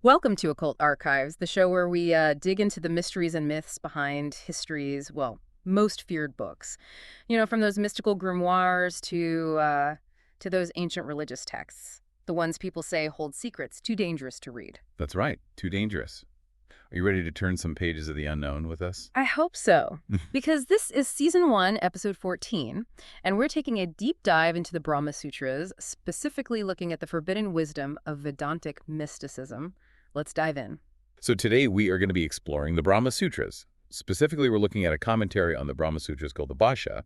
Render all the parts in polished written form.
Welcome to Occult Archives, the show where we dig into the mysteries and myths behind history's, well, most feared books. You know, from those mystical grimoires to those ancient religious texts, the ones people say hold secrets too dangerous to read. That's right. Too dangerous. Are you ready to turn some pages of the unknown with us? I hope so, because this is Season 1, Episode 14, and we're taking a deep dive into the Brahma Sutras, specifically looking at the forbidden wisdom of Vedantic mysticism. Let's dive in. So today we are going to be exploring the Brahma Sutras. Specifically, we're looking at a commentary on the Brahma Sutras called the Bhashya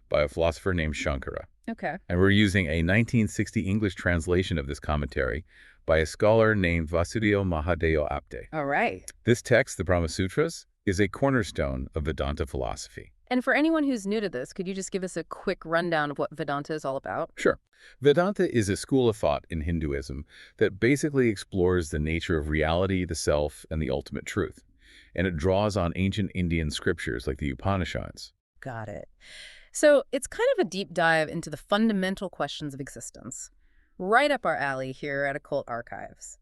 by a philosopher named Shankara. Okay. And we're using a 1960 English translation of this commentary by a scholar named Vasudeo Mahadeo Apte. All right. This text, the Brahma Sutras, is a cornerstone of Vedanta philosophy. And for anyone who's new to this, could you just give us a quick rundown of what Vedanta is all about? Sure. Vedanta is a school of thought in Hinduism that basically explores the nature of reality, the self, and the ultimate truth. And it draws on ancient Indian scriptures like the Upanishads. Got it. So it's kind of a deep dive into the fundamental questions of existence. Right up our alley here at Occult Archives.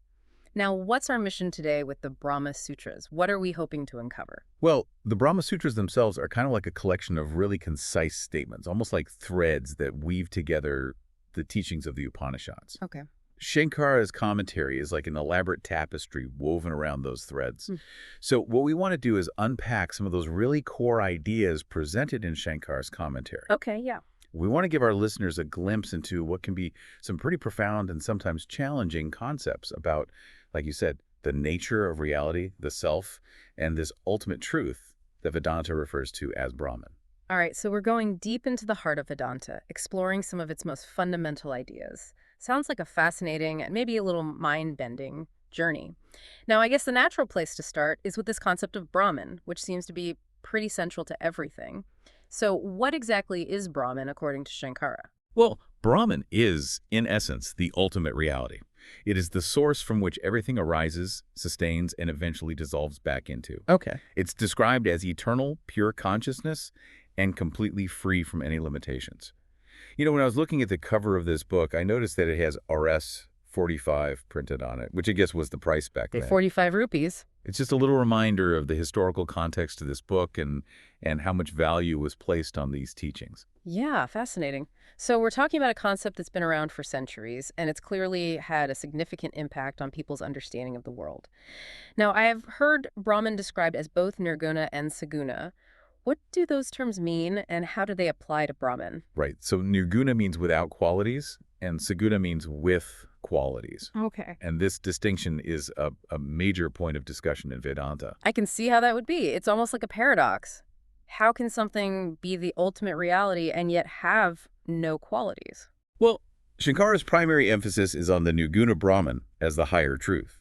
Now, what's our mission today with the Brahma Sutras? What are we hoping to uncover? Well, the Brahma Sutras themselves are kind of like a collection of really concise statements, almost like threads that weave together the teachings of the Upanishads. Okay. Shankara's commentary is like an elaborate tapestry woven around those threads. Hmm. So what we want to do is unpack some of those really core ideas presented in Shankara's commentary. Okay, yeah. We want to give our listeners a glimpse into what can be some pretty profound and sometimes challenging concepts about, like you said, the nature of reality, the self, and this ultimate truth that Vedanta refers to as Brahman. All right, so we're going deep into the heart of Vedanta, exploring some of its most fundamental ideas. Sounds like a fascinating and maybe a little mind-bending journey. Now, I guess the natural place to start is with this concept of Brahman, which seems to be pretty central to everything. So what exactly is Brahman according to Shankara? Well, Brahman is, in essence, the ultimate reality. It is the source from which everything arises, sustains, and eventually dissolves back into. Okay. It's described as eternal, pure consciousness and completely free from any limitations. You know, when I was looking at the cover of this book, I noticed that it has RS 45 printed on it, which I guess was the price back then. 45 rupees. It's just a little reminder of the historical context of this book and how much value was placed on these teachings. Yeah, fascinating. So we're talking about a concept that's been around for centuries, and it's clearly had a significant impact on people's understanding of the world. Now, I have heard Brahman described as both nirguna and saguna. What do those terms mean, and how do they apply to Brahman? Right. So nirguna means without qualities, and saguna means with qualities. Okay. And this distinction is a major point of discussion in Vedanta. I can see how that would be. It's almost like a paradox. How can something be the ultimate reality and yet have no qualities? Well, Shankara's primary emphasis is on the nirguna Brahman as the higher truth.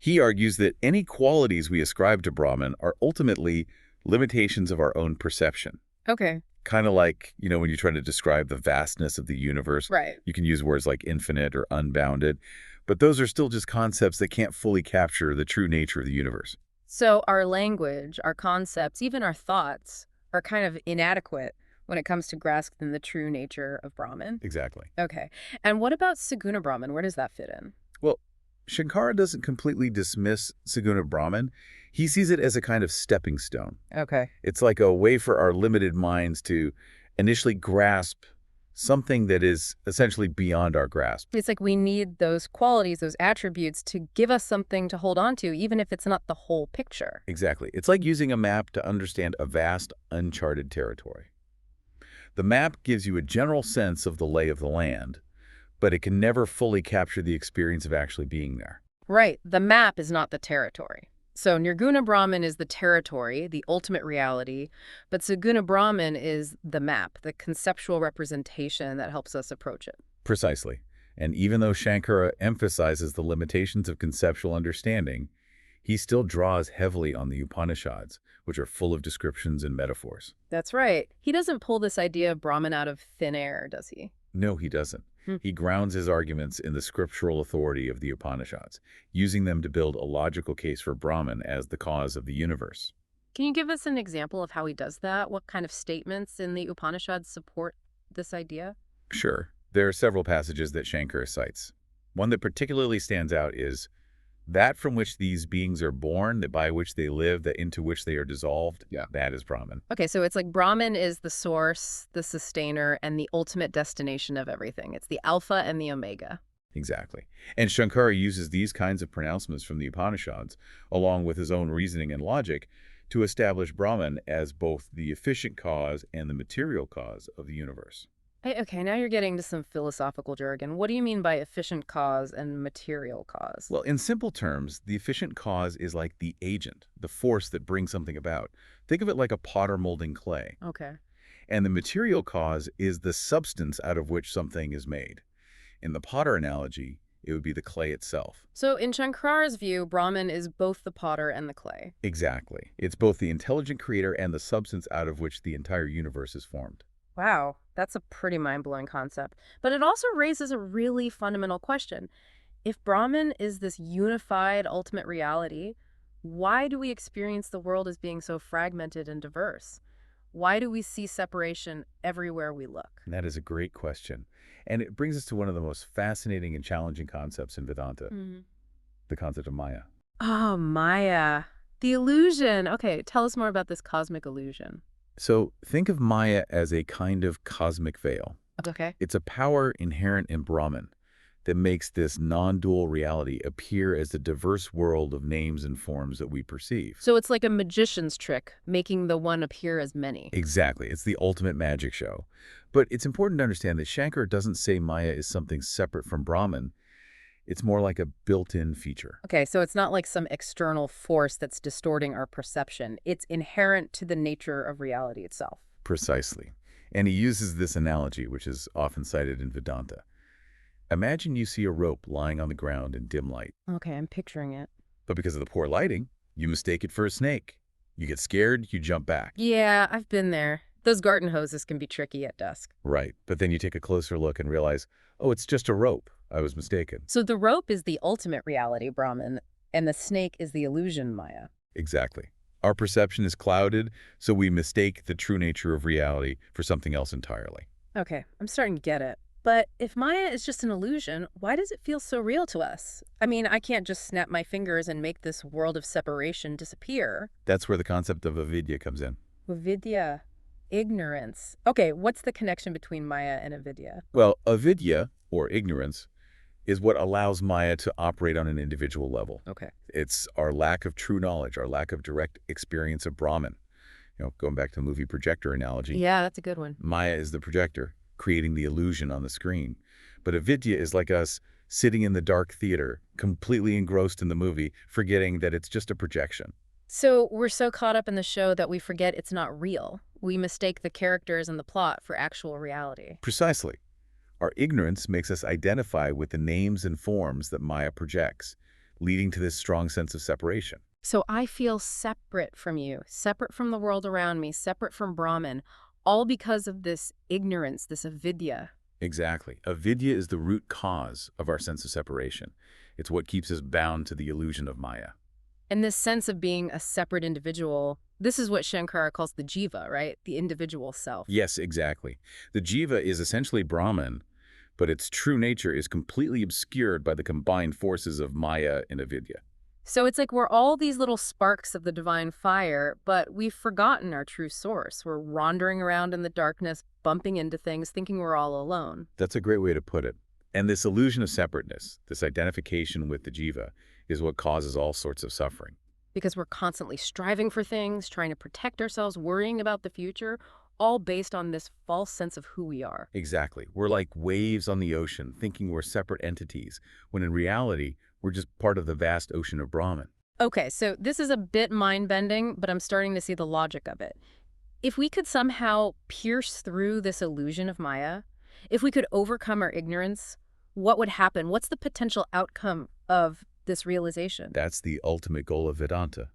He argues that any qualities we ascribe to Brahman are ultimately limitations of our own perception. Okay. Kind of like, you know, when you try to describe the vastness of the universe, Right. you can use words like infinite or unbounded, but those are still just concepts that can't fully capture the true nature of the universe. So our language, our concepts, even our thoughts are kind of inadequate when it comes to grasping the true nature of Brahman. Exactly. Okay. And what about Saguna Brahman? Where does that fit in? Well, Shankara doesn't completely dismiss Saguna Brahman. He sees it as a kind of stepping stone. Okay. It's like a way for our limited minds to initially grasp something that is essentially beyond our grasp. It's like we need those qualities, those attributes to give us something to hold on to, even if it's not the whole picture. Exactly. It's like using a map to understand a vast, uncharted territory. The map gives you a general sense of the lay of the land, but it can never fully capture the experience of actually being there. Right. The map is not the territory. So Nirguna Brahman is the territory, the ultimate reality, but Saguna Brahman is the map, the conceptual representation that helps us approach it. Precisely. And even though Shankara emphasizes the limitations of conceptual understanding, he still draws heavily on the Upanishads, which are full of descriptions and metaphors. That's right. He doesn't pull this idea of Brahman out of thin air, does he? No, he doesn't. Hmm. He grounds his arguments in the scriptural authority of the Upanishads, using them to build a logical case for Brahman as the cause of the universe. Can you give us an example of how he does that? What kind of statements in the Upanishads support this idea? Sure, there are several passages that Shankara cites. One that particularly stands out is, That from which these beings are born, that by which they live, that into which they are dissolved, Yeah. that is Brahman. Okay, so it's like Brahman is the source, the sustainer, and the ultimate destination of everything. It's the alpha and the omega. Exactly. And Shankara uses these kinds of pronouncements from the Upanishads, along with his own reasoning and logic, to establish Brahman as both the efficient cause and the material cause of the universe. Okay, now you're getting to some philosophical jargon. What do you mean by efficient cause and material cause? Well, in simple terms, the efficient cause is like the agent, the force that brings something about. Think of it like a potter molding clay. Okay. And the material cause is the substance out of which something is made. In the potter analogy, it would be the clay itself. So in Shankara's view, Brahman is both the potter and the clay. Exactly. It's both the intelligent creator and the substance out of which the entire universe is formed. Wow, that's a pretty mind-blowing concept. But it also raises a really fundamental question. If Brahman is this unified ultimate reality, why do we experience the world as being so fragmented and diverse? Why do we see separation everywhere we look? And that is a great question. And it brings us to one of the most fascinating and challenging concepts in Vedanta, Mhm. the concept of Maya. Oh, Maya. The illusion. Okay, tell us more about this cosmic illusion. So think of Maya as a kind of cosmic veil. Okay. It's a power inherent in Brahman that makes this non-dual reality appear as the diverse world of names and forms that we perceive. So it's like a magician's trick, making the one appear as many. Exactly. It's the ultimate magic show. But it's important to understand that Shankar doesn't say Maya is something separate from Brahman. It's more like a built-in feature. Okay, so it's not like some external force that's distorting our perception. It's inherent to the nature of reality itself. Precisely. And he uses this analogy, which is often cited in Vedanta. Imagine you see a rope lying on the ground in dim light, Okay, I'm picturing it. but because of the poor lighting, you mistake it for a snake. You get scared, you jump back. Yeah, I've been there. Those garden hoses can be tricky at dusk. Right, but then you take a closer look and realize, oh, it's just a rope. I was mistaken. So the rope is the ultimate reality, Brahman, and the snake is the illusion, Maya. Exactly. Our perception is clouded, so we mistake the true nature of reality for something else entirely. Okay, I'm starting to get it. But if Maya is just an illusion, why does it feel so real to us? I mean, I can't just snap my fingers and make this world of separation disappear. That's where the concept of avidya comes in. Avidya, ignorance. Okay, what's the connection between Maya and avidya? Well, avidya, or ignorance, is what allows Maya to operate on an individual level. Okay. It's our lack of true knowledge, our lack of direct experience of Brahman. Going back to the movie projector analogy, Yeah, that's a good one. Maya is the projector, creating the illusion on the screen. But avidya is like us sitting in the dark theater, completely engrossed in the movie, forgetting that it's just a projection. So we're so caught up in the show that we forget it's not real. We mistake the characters and the plot for actual reality. Precisely. Our ignorance makes us identify with the names and forms that Maya projects, leading to this strong sense of separation. So I feel separate from you, separate from the world around me, separate from Brahman, all because of this ignorance, this avidya. Exactly. Avidya is the root cause of our sense of separation. It's what keeps us bound to the illusion of Maya. And this sense of being a separate individual, this is what Shankara calls the jiva, right? The individual self. Yes, exactly. The jiva is essentially Brahman, but its true nature is completely obscured by the combined forces of Maya and avidya. So it's like we're all these little sparks of the divine fire, but we've forgotten our true source. We're wandering around in the darkness, bumping into things, thinking we're all alone. That's a great way to put it. And this illusion of separateness, this identification with the jiva, is what causes all sorts of suffering. Because we're constantly striving for things, trying to protect ourselves, worrying about the future, all based on this false sense of who we are. Exactly. We're like waves on the ocean, thinking we're separate entities, when in reality, we're just part of the vast ocean of Brahman. Okay, so this is a bit mind-bending, but I'm starting to see the logic of it. If we could somehow pierce through this illusion of Maya, if we could overcome our ignorance, what would happen? What's the potential outcome of this realization? That's the ultimate goal of Vedanta,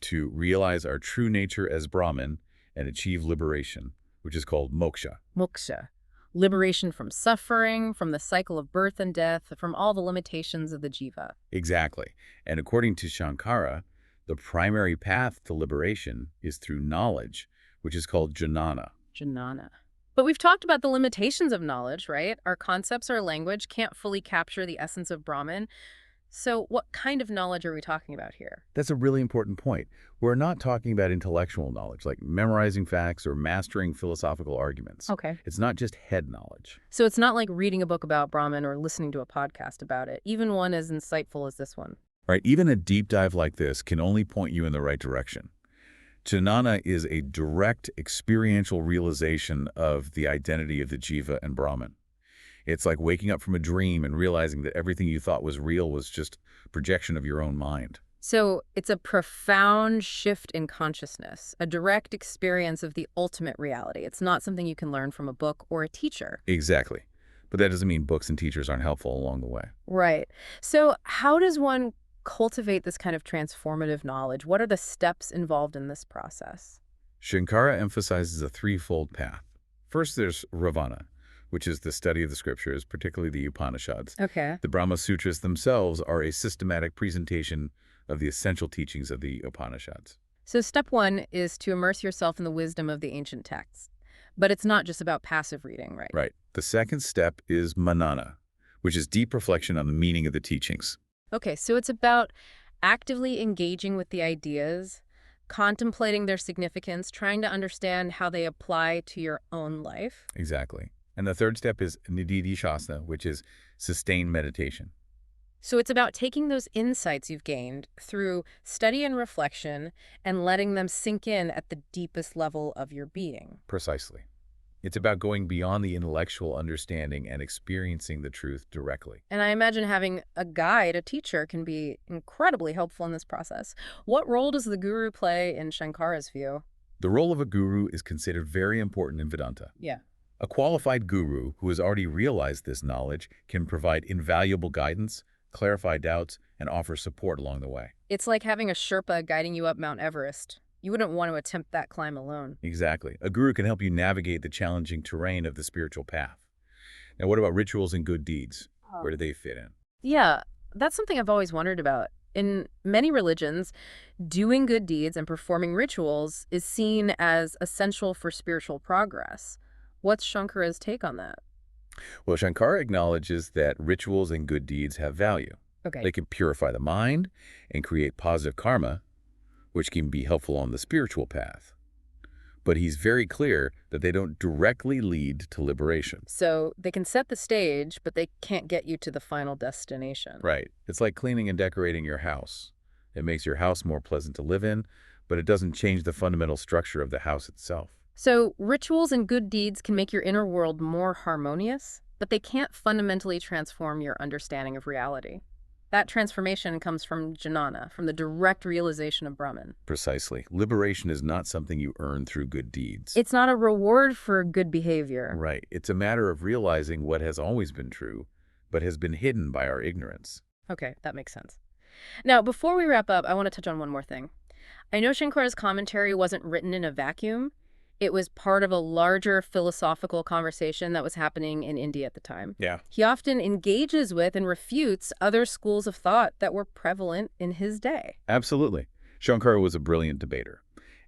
to realize our true nature as Brahman and achieve liberation, which is called moksha. Moksha. Liberation from suffering, from the cycle of birth and death, from all the limitations of the jiva. Exactly. And according to Shankara, the primary path to liberation is through knowledge, which is called jnana. Jnana. But we've talked about the limitations of knowledge, right? Our concepts, our language can't fully capture the essence of Brahman. So what kind of knowledge are we talking about here? That's a really important point. We're not talking about intellectual knowledge, like memorizing facts or mastering philosophical arguments. Okay. It's not just head knowledge. So it's not like reading a book about Brahman or listening to a podcast about it, even one as insightful as this one. Right? Even a deep dive like this can only point you in the right direction. Jnana is a direct experiential realization of the identity of the Jiva and Brahman. It's like waking up from a dream and realizing that everything you thought was real was just projection of your own mind. So it's a profound shift in consciousness, a direct experience of the ultimate reality. It's not something you can learn from a book or a teacher. Exactly. But that doesn't mean books and teachers aren't helpful along the way. Right. So how does one cultivate this kind of transformative knowledge? What are the steps involved in this process? Shankara emphasizes a threefold path. First, there's Ravana, which is the study of the scriptures, particularly the Upanishads. Okay. The Brahma Sutras themselves are a systematic presentation of the essential teachings of the Upanishads. So step one is to immerse yourself in the wisdom of the ancient texts. But it's not just about passive reading, right? Right. The second step is Manana, which is deep reflection on the meaning of the teachings. Okay, so it's about actively engaging with the ideas, contemplating their significance, trying to understand how they apply to your own life. Exactly. And the third step is Nididhasana, which is sustained meditation. So it's about taking those insights you've gained through study and reflection and letting them sink in at the deepest level of your being. Precisely. It's about going beyond the intellectual understanding and experiencing the truth directly. And I imagine having a guide, a teacher, can be incredibly helpful in this process. What role does the guru play in Shankara's view? The role of a guru is considered very important in Vedanta. Yeah. A qualified guru who has already realized this knowledge can provide invaluable guidance, clarify doubts, and offer support along the way. It's like having a Sherpa guiding you up Mount Everest. You wouldn't want to attempt that climb alone. Exactly. A guru can help you navigate the challenging terrain of the spiritual path. Now, what about rituals and good deeds? Where do they fit in? Yeah, that's something I've always wondered about. In many religions, doing good deeds and performing rituals is seen as essential for spiritual progress. What's Shankara's take on that? Well, Shankara acknowledges that rituals and good deeds have value. Okay. They can purify the mind and create positive karma, which can be helpful on the spiritual path. But he's very clear that they don't directly lead to liberation. So they can set the stage, but they can't get you to the final destination. Right. It's like cleaning and decorating your house. It makes your house more pleasant to live in, but it doesn't change the fundamental structure of the house itself. So rituals and good deeds can make your inner world more harmonious, but they can't fundamentally transform your understanding of reality. That transformation comes from jnana, from the direct realization of Brahman. Precisely. Liberation is not something you earn through good deeds. It's not a reward for good behavior. Right. It's a matter of realizing what has always been true, but has been hidden by our ignorance. Okay, that makes sense. Now, before we wrap up, I want to touch on one more thing. I know Shankara's commentary wasn't written in a vacuum. It was part of a larger philosophical conversation that was happening in India at the time. Yeah. He often engages with and refutes other schools of thought that were prevalent in his day. Absolutely. Shankara was a brilliant debater,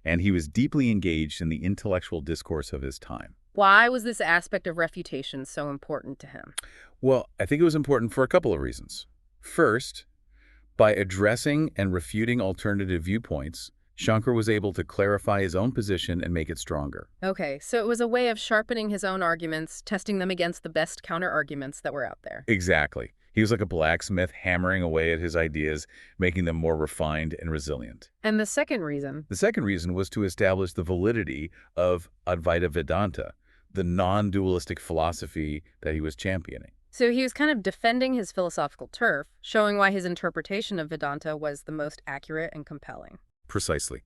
and he was deeply engaged in the intellectual discourse of his time. Why was this aspect of refutation so important to him? Well, I think it was important for a couple of reasons. First, by addressing and refuting alternative viewpoints, Shankar was able to clarify his own position and make it stronger. Okay, so it was a way of sharpening his own arguments, testing them against the best counter-arguments that were out there. Exactly. He was like a blacksmith hammering away at his ideas, making them more refined and resilient. And the second reason? The second reason was to establish the validity of Advaita Vedanta, the non-dualistic philosophy that he was championing. So he was kind of defending his philosophical turf, showing why his interpretation of Vedanta was the most accurate and compelling. Precisely.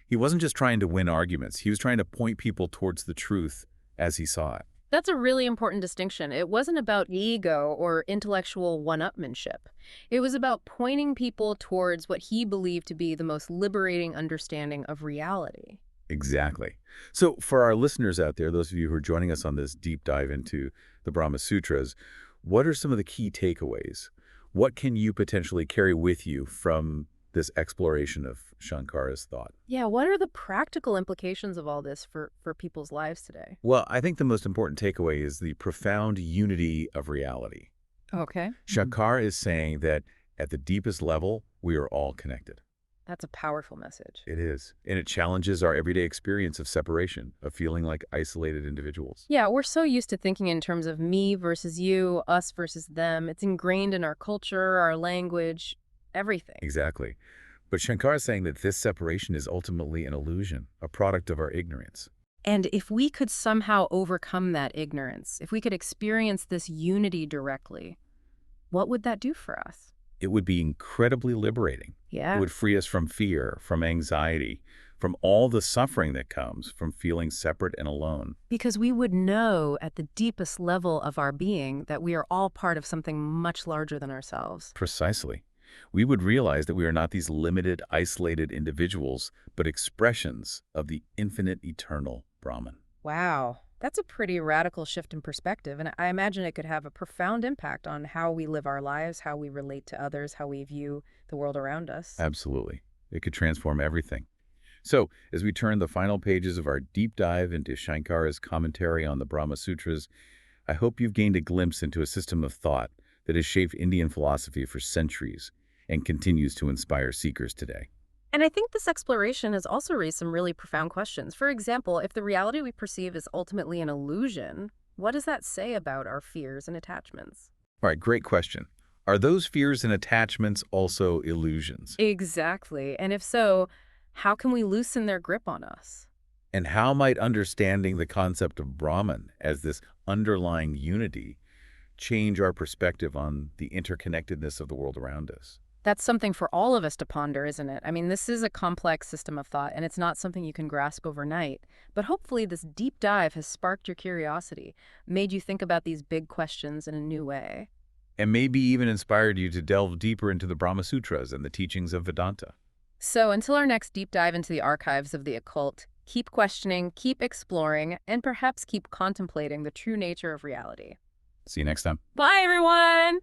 He wasn't just trying to win arguments. He was trying to point people towards the truth as he saw it. That's a really important distinction. It wasn't about ego or intellectual one-upmanship. It was about pointing people towards what he believed to be the most liberating understanding of reality. Exactly. So for our listeners out there, those of you who are joining us on this deep dive into the Brahma Sutras, what are some of the key takeaways? What can you potentially carry with you from this exploration of Shankara's thought? Yeah, what are the practical implications of all this for people's lives today? Well, I think the most important takeaway is the profound unity of reality. Okay. Shankara is saying that At the deepest level, we are all connected. That's a powerful message. It is. And it challenges our everyday experience of separation, of feeling like isolated individuals. Yeah, we're so used to thinking in terms of me versus you, us versus them. It's ingrained in our culture, our language, everything. Exactly. But Shankar is saying that this separation is ultimately an illusion, a product of our ignorance. And if we could somehow overcome that ignorance, if we could experience this unity directly, what would that do for us? It would be incredibly liberating. It Yeah. would free us from fear, from anxiety, from all the suffering that comes from feeling separate and alone. Because we would know at the deepest level of our being that we are all part of something much larger than ourselves. Precisely. We would realize that we are not these limited, isolated individuals, but expressions of the infinite, eternal Brahman. Wow. That's a pretty radical shift in perspective, and I imagine it could have a profound impact on how we live our lives, how we relate to others, how we view the world around us. Absolutely. It could transform everything. So, as we turn the final pages of our deep dive into Shankara's commentary on the Brahma Sutras, I hope you've gained a glimpse into a system of thought that has shaped Indian philosophy for centuries and continues to inspire seekers today. And I think this exploration has also raised some really profound questions. For example, if the reality we perceive is ultimately an illusion, what does that say about our fears and attachments? All right, great question. Are those fears and attachments also illusions? Exactly. And if so, how can we loosen their grip on us? And how might understanding the concept of Brahman as this underlying unity change our perspective on the interconnectedness of the world around us? That's something for all of us to ponder, isn't it? I mean, this is a complex system of thought, and it's not something you can grasp overnight. But hopefully this deep dive has sparked your curiosity, made you think about these big questions in a new way. And maybe even inspired you to delve deeper into the Brahma Sutras and the teachings of Vedanta. So until our next deep dive into the archives of the occult, keep questioning, keep exploring, and perhaps keep contemplating the true nature of reality. See you next time. Bye, everyone!